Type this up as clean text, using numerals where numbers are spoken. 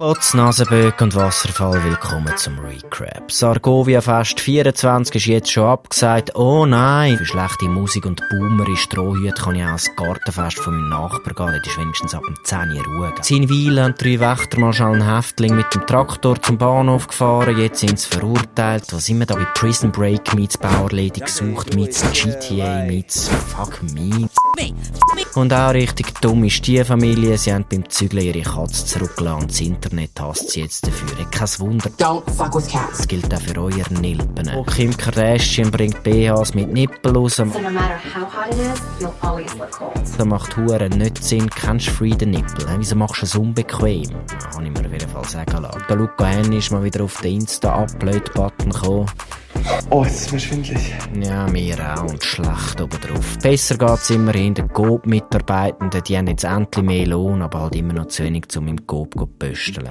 Botz, Nasenböck und Wasserfall, willkommen zum Recap. Das Argovia Fest 24 ist jetzt schon abgesagt. Oh nein! Für schlechte Musik und Boomer in Strohhüten kann ich auch ans Gartenfest von meinem Nachbar gehen. Das ist wenigstens ab dem 10 Uhr Ruhe. In Weil haben 3 Wächter mal schnell einen Häftling mit dem Traktor zum Bahnhof gefahren. Jetzt sind sie verurteilt. Was sind wir da bei Prison Break meets Bauerlady gesucht, meets GTA, meets Fuck Me. Und auch richtig dumm ist die Familie. Sie haben beim Zügeln ihre Katze zurückgelassen und das Internet hasst sie jetzt dafür. Kein Wunder. Don't fuck with cats. Das gilt auch für euer Nilpen. Oh, Kim Kardashian bringt BHs mit Nippel raus. So no matter how hot it is, you'll always look cold. Das macht Huren nicht Sinn. Kennst du Free the Nippel? Wieso machst du es unbequem? Ja, habe ich mir auf jeden Fall sagen lassen. Der Luca Henny ist mal wieder auf den Insta-Upload-Button gekommen. Oh, jetzt ist mir schwindelig. Ja, mir auch und schlecht obendrauf. Besser geht's immerhin den Coop-Mitarbeitenden, die haben jetzt endlich mehr Lohn, aber halt immer noch zu wenig, um im Coop zu pösteln.